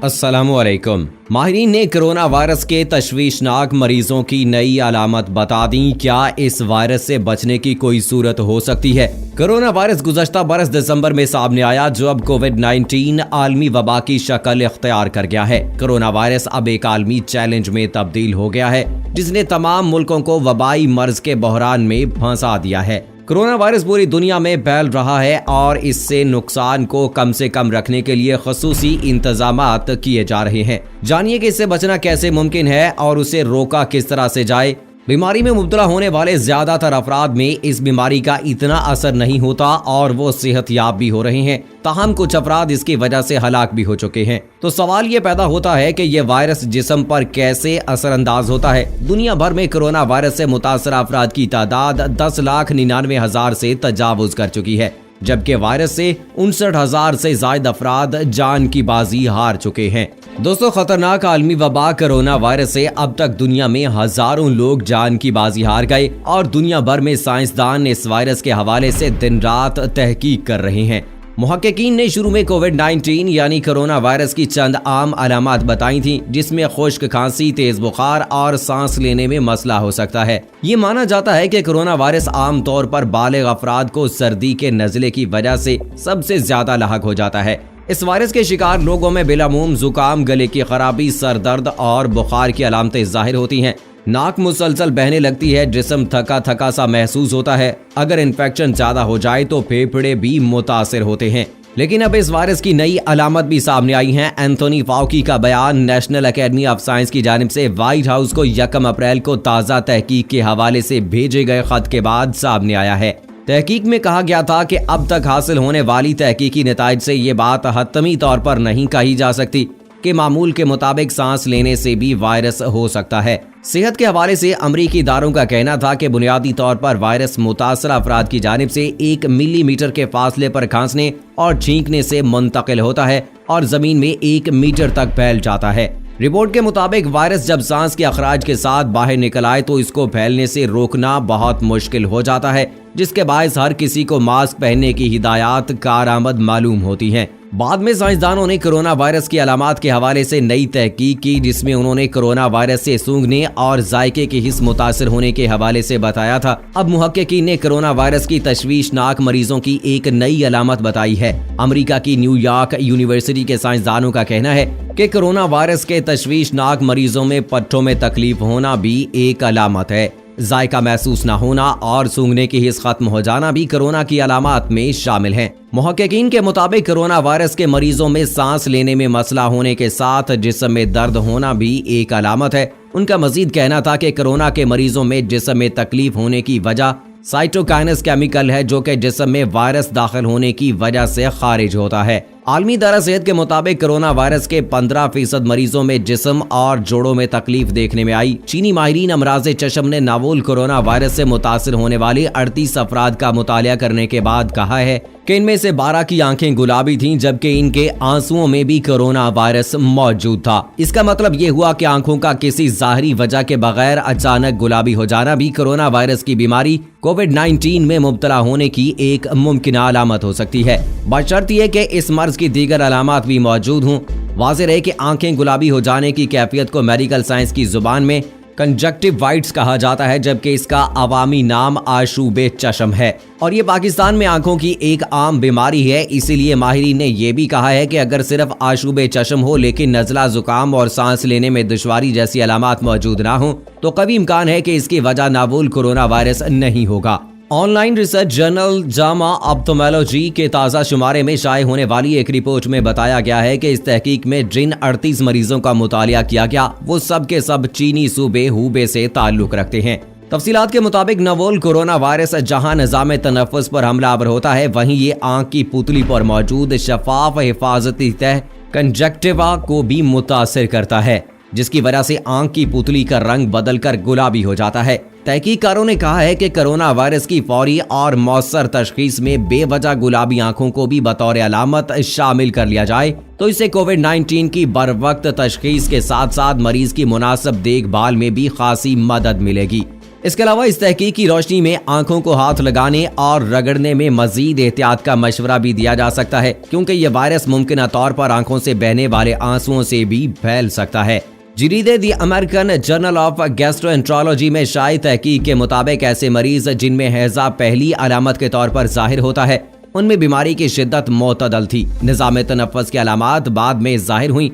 अस्सलाम वालेकुम। माहिरीन ने कोरोना वायरस के तशवीशनाक मरीजों की नई अलामत बता दी। क्या इस वायरस से बचने की कोई सूरत हो सकती है? कोरोना वायरस गुज़श्ता बरस दिसंबर में सामने आया, जो अब कोविड-19 आलमी वबा की शक्ल इख्तियार कर गया है। कोरोना वायरस अब एक आलमी चैलेंज में तब्दील हो गया है, जिसने तमाम मुल्कों को वबाई मर्ज के बहरान में फंसा दिया है। कोरोना वायरस पूरी दुनिया में फैल रहा है और इससे नुकसान को कम से कम रखने के लिए खसूसी इंतजामात किए जा रहे हैं। जानिए कि इससे बचना कैसे मुमकिन है और उसे रोका किस तरह से जाए। बीमारी में मुब्तला होने वाले ज्यादातर अफराद में इस बीमारी का इतना असर नहीं होता और वो सेहतयाब भी हो रहे हैं, ताहम कुछ अफराद इसकी वजह से हलाक भी हो चुके हैं। तो सवाल ये पैदा होता है कि ये वायरस जिस्म पर कैसे असरअंदाज होता है। दुनिया भर में कोरोना वायरस से मुतासर अफराद की तादाद 10,99,000 से तजावुज कर चुकी है, जबकि वायरस से 59,000 से ज्यादा अफराद जान की बाजी हार चुके हैं। दोस्तों, खतरनाक आलमी वबा कोरोना वायरस से अब तक दुनिया में हजारों लोग जान की बाजी हार गए और दुनिया भर में साइंसदान इस वायरस के हवाले से दिन रात तहकीक कर रहे हैं। मुहक्किकीन ने शुरू में कोविड-19 यानी कोरोना वायरस की चंद आम अलामत बताई थी, जिसमें खुश्क खांसी, तेज बुखार और सांस लेने में मसला हो सकता है। ये माना जाता है कि कोरोना वायरस आम तौर पर बालिग अफराद को सर्दी के नज़ले की वजह से सबसे ज्यादा लाहक हो जाता है। इस वायरस के शिकार लोगों में बिलामुम जुकाम, गले की खराबी, सर दर्द और बुखार की अलामतें जाहिर होती हैं। नाक मुसलसल बहने लगती है, जिस्म थका थका सा महसूस होता है। अगर इन्फेक्शन ज्यादा हो जाए तो फेफड़े भी मुतासिर होते हैं। लेकिन अब इस वायरस की नई अलामत भी सामने आई है। एंथोनी फाउकी का बयान नेशनल एकेडमी ऑफ साइंस की जानिब से व्हाइट हाउस को 1 अप्रैल को ताज़ा तहकीक के हवाले से भेजे गए खत के बाद सामने आया है। तहकीक में कहा गया था कि अब तक हासिल होने वाली तहकीकी नताइज से ये बात हतमी तौर पर नहीं कही जा सकती कि मामूल के मुताबिक सांस लेने से भी वायरस हो सकता है। सेहत के हवाले से अमरीकी इदारों का कहना था कि बुनियादी तौर पर वायरस मुतासरा अफराद की जानिब से 1 मिलीमीटर के फासले पर खांसने और छींकने से मुंतकिल होता है और जमीन में 1 मीटर तक फैल जाता है। रिपोर्ट के मुताबिक वायरस जब सांस के अखराज के साथ बाहर निकल आए तो इसको फैलने से रोकना बहुत मुश्किल हो जाता है, जिसके बायस हर किसी को मास्क पहनने की हिदायत कारआमद मालूम होती हैं। बाद में साइंसदानों ने कोरोना वायरस की अलामात के हवाले से नई तहकीक की, जिसमें उन्होंने कोरोना वायरस से सूंघने और जायके के हिस्स मुतासिर होने के हवाले से बताया था। अब मुहक्किकीन ने कोरोना वायरस की तशवीशनाक मरीजों की एक नई अलामत बताई है। अमेरिका की न्यूयॉर्क यूनिवर्सिटी के साइंसदानों का कहना है कि कोरोना वायरस के तशवीशनाक मरीजों में पट्टों में तकलीफ होना भी एक अलामत है। जायका महसूस न होना और सूंघने की हिस्स खत्म हो जाना भी कोरोना की अलामात में शामिल हैं। मुहक्किकीन के मुताबिक कोरोना वायरस के मरीजों में सांस लेने में मसला होने के साथ जिस्म में दर्द होना भी एक अलामत है। उनका मजीद कहना था कि कोरोना के मरीजों में जिस्म में तकलीफ होने की वजह साइटोकाइनस केमिकल है, जो कि जिस्म में वायरस दाखिल होने की वजह से खारिज होता है। आलमी इदारा सेहत के मुताबिक कोरोना वायरस के 15% मरीजों में जिस्म और जोड़ों में तकलीफ देखने में आई। चीनी माहिरीन अमराज़े चश्म ने नावुल कोरोना वायरस से मुतासिर होने वाले 38 अफराद का मुतालिया करने के बाद कहा है कि इनमें से 12 की आंखें गुलाबी थीं, जबकि इनके आंसुओं में भी कोरोना वायरस मौजूद था। इसका मतलब ये हुआ कि आंखों का किसी जाहिरी वजह के बगैर अचानक गुलाबी हो जाना भी कोरोना वायरस की बीमारी कोविड-19 में मुब्तला होने की एक मुमकिन अलामत हो सकती है, बशर्ते ये कि इस मर्ज की दीगर अलामत भी मौजूद हों। वाज़ेह है कि आंखें गुलाबी हो जाने की कैफियत को मेडिकल साइंस की जुबान में कंजक्टिवाइटिस कहा जाता है, जबकि इसका अवामी नाम आशूबे चश्म है और ये पाकिस्तान में आंखों की एक आम बीमारी है। इसीलिए माहिरीन ने यह भी कहा है कि अगर सिर्फ आशूबे चश्म हो लेकिन नज़ला, जुकाम और सांस लेने में दुश्वारी जैसी अलामत मौजूद ना हो तो कभी इम्कान है कि इसकी वजह नावुल कोरोना वायरस नहीं होगा। Online research journal Jama ophthalmology के ताज़ा शुमारे में शाये होने वाली एक रिपोर्ट में बताया गया है कि इस तहकीक में जिन 38 मरीजों का मुतालिया किया गया वो सब के सब चीनी सूबे हुबे से ताल्लुक रखते हैं। तफसीलात के मुताबिक नवोल कोरोना वायरस जहां निज़ाम तनफ़्फ़ुस पर हमलावर होता है, वहीं ये आंख की पुतली पर मौजूद शफाफ हिफाजती तह कंजक्टिवा को भी मुतासिर करता है, जिसकी वजह से आंख की पुतली का रंग बदलकर गुलाबी हो जाता है। तहकीकारों ने कहा है कि कोरोना वायरस की फौरी और मौसर तशखीस में बेवजह गुलाबी आंखों को भी बतौर अलामत शामिल कर लिया जाए तो इससे कोविड-19 की बरवक्त तशखीस के साथ साथ मरीज की मुनासिब देखभाल में भी खासी मदद मिलेगी। इसके अलावा इस तहकीक की रोशनी में आंखों को हाथ लगाने और रगड़ने में मजीद एहतियात का मशवरा भी दिया जा सकता है, क्योंकि यह वायरस मुमकिन तौर पर आंखों से बहने वाले आंसुओं से भी फैल सकता है। जरीदे दी अमेरिकन जर्नल ऑफ गैस्ट्रोएंट्रोलॉजी में शाया तहकीक के मुताबिक ऐसे मरीज जिनमें हैजा पहली अलामत के तौर पर जाहिर होता है, उनमें बीमारी की शिद्दत मोतदल थी। निज़ाम तनफ़्फ़ुस की अलामात बाद में जाहिर हुई,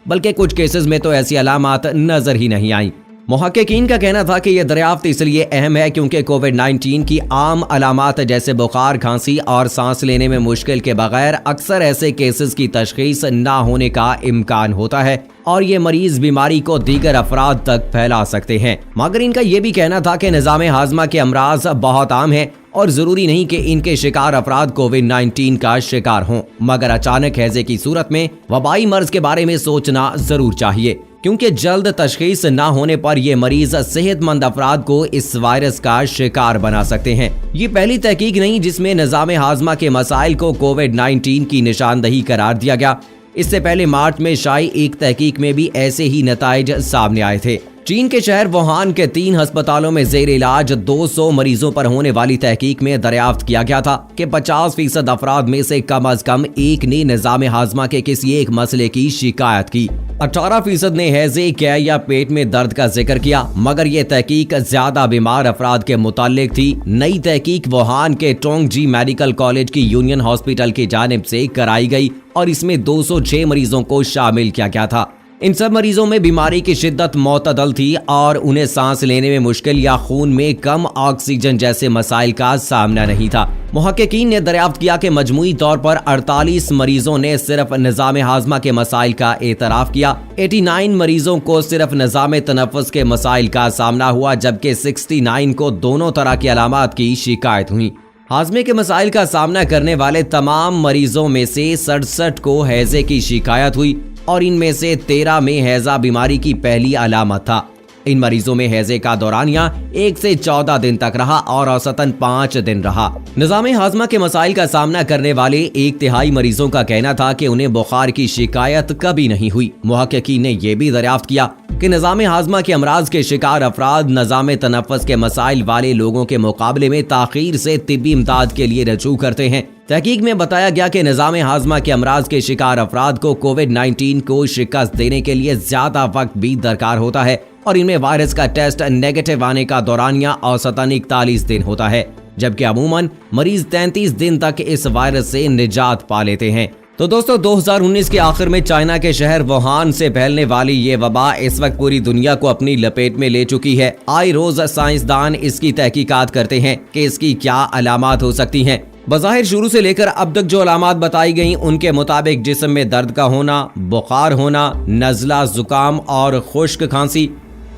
बल्कि कुछ केसेस में तो ऐसी अलामात नजर ही नहीं आई। मुहक्किकीन का कहना था कि यह दरियाफ्त इसलिए अहम है क्योंकि कोविड-19 की आम अलामात जैसे बुखार, खांसी और सांस लेने में मुश्किल के बगैर अक्सर ऐसे केसेस की तशखीस ना होने का इम्कान होता है और ये मरीज बीमारी को दीगर अफराद तक फैला सकते हैं। मगर इनका यह भी कहना था कि निज़ाम हाजमा के अमराज बहुत आम हैं और जरूरी नहीं कि इनके शिकार अफराद कोविड-19 का शिकार हों, मगर अचानक हैजे की सूरत में वबाई मर्ज के बारे में सोचना जरूर चाहिए, क्योंकि जल्द तशखीस ना होने पर ये मरीज सेहतमंद अफराद को इस वायरस का शिकार बना सकते हैं। ये पहली तहकीक नहीं जिसमें निज़ाम हाजमा के मसाइल को कोविड-19 की निशानदही करार दिया गया। इससे पहले मार्च में शाया एक तहकीक में भी ऐसे ही नताइज सामने आए थे। चीन के शहर वुहान के 3 अस्पतालों में जेर इलाज 200 मरीजों पर होने वाली तहकीक में दरियाफ्त किया गया था कि 50% अफराद में से कम अज कम एक ने निज़ाम हाजमा के किसी एक मसले की शिकायत की। 18% ने हैजे, कै या पेट में दर्द का जिक्र किया, मगर ये तहकीक ज्यादा बीमार अफराद के मुताल्लिक थी। नई तहकीक वुहान के टोंगजी मेडिकल कॉलेज की यूनियन हॉस्पिटल की जानिब से कराई गई और इसमें 206 मरीजों को शामिल किया गया था। इन सब मरीजों में बीमारी की शिद्दत मोतदल थी और उन्हें सांस लेने में मुश्किल या खून में कम ऑक्सीजन जैसे मसाइल का सामना नहीं था। मुहक्किकीन ने दरियाफ्त किया कि मजमूई तौर पर 48 मरीजों ने सिर्फ निज़ाम हाजमा के मसाइल का एतराफ किया। 89 मरीजों को सिर्फ निज़ाम तनफ़्फ़ुस के मसाइल का सामना हुआ, जबकि 69 को दोनों तरह की अलामात की शिकायत हुई। हाजमे के मसाइल का सामना करने वाले तमाम मरीजों में से 67 को हैजे की शिकायत हुई और इनमें से 13 में हैजा बीमारी की पहली अलामत था। इन मरीजों में हैजे का दौरानिया 1 से 14 दिन तक रहा और औसतन 5 दिन रहा। निज़ाम हाजमा के मसाइल का सामना करने वाले 1/3 मरीजों का कहना था कि उन्हें बुखार की शिकायत कभी नहीं हुई। मुहक्किकीन ने यह भी दरियाफ्त किया कि निज़ाम हाजमा के अमराज के शिकार अफराद निज़ाम तनफ़्फ़ुस के मसाइल वाले लोगों के मुकाबले में ताख़ीर से तिब्बी इमदाद के लिए रजू करते हैं। तहकीक में बताया गया कि निज़ाम हाजमा के अमराज के शिकार अफराद को कोविड-19 को शिकस्त देने के लिए ज्यादा वक्त भी दरकार होता है और इनमें वायरस का टेस्ट नेगेटिव आने का दौरानिया औसतन 41 दिन होता है, जबकि अमूमन मरीज 33 दिन तक इस वायरस से निजात पा लेते हैं। तो दोस्तों, 2019 के आखिर में चाइना के शहर वुहान से फैलने वाली ये वबा इस वक्त पूरी दुनिया को अपनी लपेट में ले चुकी है। आए रोज साइंसदान इसकी तहकीकात करते हैं कि इसकी क्या अलामात हो सकती हैं। बज़ाहिर शुरू से लेकर अब तक जो अलामात बताई गई उनके मुताबिक जिस्म में दर्द का होना, बुखार होना, नज़ला, जुकाम और खुश्क खांसी,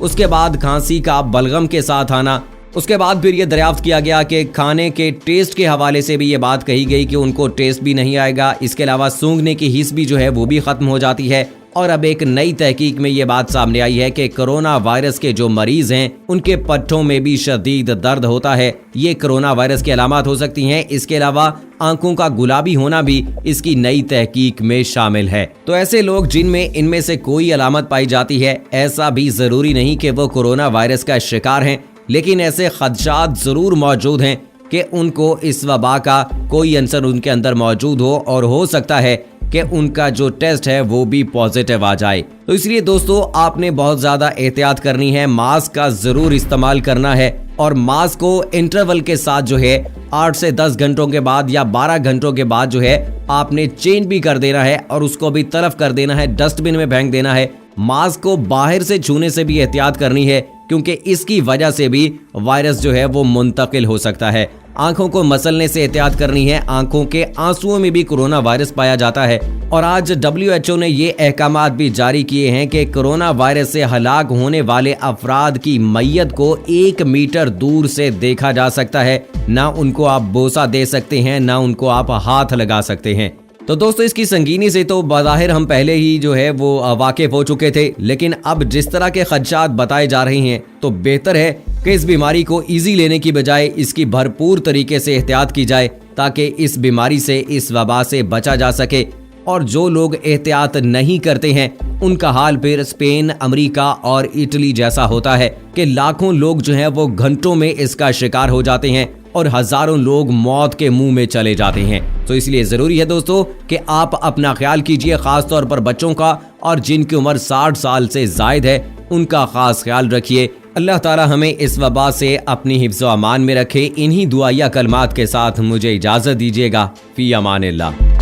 उसके बाद खांसी का बलगम के साथ आना, उसके बाद फिर ये दरियाफ्त किया गया कि खाने के टेस्ट के हवाले से भी ये बात कही गई कि उनको टेस्ट भी नहीं आएगा। इसके अलावा सूंघने की हिस्स भी जो है वो भी ख़त्म हो जाती है। और अब एक नई तहकीक में ये बात सामने आई है कि कोरोना वायरस के जो मरीज हैं उनके पट्टों में भी शदीद दर्द होता है। ये कोरोना वायरस की अलामत हो सकती हैं। इसके अलावा आंखों का गुलाबी होना भी इसकी नई तहकीक में शामिल है। तो ऐसे लोग जिनमें इनमें से कोई अलामत पाई जाती है, ऐसा भी जरूरी नहीं कि वो कोरोना वायरस का शिकार हैं, लेकिन ऐसे खदशात जरूर मौजूद हैं कि उनको इस वबा का कोई अंसर उनके अंदर मौजूद हो और हो सकता है कि उनका जो टेस्ट है वो भी पॉजिटिव आ जाए। तो इसलिए दोस्तों, आपने बहुत ज्यादा एहतियात करनी है, मास्क का जरूर इस्तेमाल करना है और मास्क को इंटरवल के साथ जो है 8 से 10 घंटों के बाद या 12 घंटों के बाद जो है आपने चेंज भी कर देना है और उसको भी तलफ कर देना है, डस्टबिन में फेंक देना है। मास्क को बाहर से छूने से भी एहतियात करनी है, क्योंकि इसकी वजह से भी वायरस जो है वो मुंतकिल हो सकता है। आंखों को मसलने से एहतियात करनी है, आंखों के आंसुओं में भी कोरोना वायरस पाया जाता है। और आज WHO ने ये अहकामात भी जारी किए हैं कि कोरोना वायरस से हलाक होने वाले अफराद की मैयत को 1 मीटर दूर से देखा जा सकता है। ना उनको आप बोसा दे सकते हैं, ना उनको आप हाथ लगा सकते हैं। तो दोस्तों, इसकी संगीनी से तो बज़ाहिर हम पहले ही जो है वो वाकिफ हो चुके थे, लेकिन अब जिस तरह के खदशात बताए जा रहे हैं तो बेहतर है कि इस बीमारी को इजी लेने की बजाय इसकी भरपूर तरीके से एहतियात की जाए, ताकि इस बीमारी से, इस वबा से बचा जा सके اور جو لوگ احتیاط نہیں کرتے ہیں ان کا حال پھر اسپین، امریکہ اور اٹلی جیسا ہوتا ہے کہ لاکھوں لوگ جو ہیں وہ گھنٹوں میں اس کا شکار ہو جاتے ہیں اور ہزاروں لوگ موت کے منہ میں چلے جاتے ہیں۔ تو اس لیے ضروری ہے دوستو کہ آپ اپنا خیال کیجئے، خاص طور پر بچوں کا، اور جن کی عمر 60 سال سے زائد ہے ان کا خاص خیال رکھیے۔ اللہ تعالی ہمیں اس وبا سے اپنی حفظ و امان میں رکھے۔ انہی دعائیہ کلمات کے ساتھ مجھے اجازت دیجیے گا۔ فی امان اللہ۔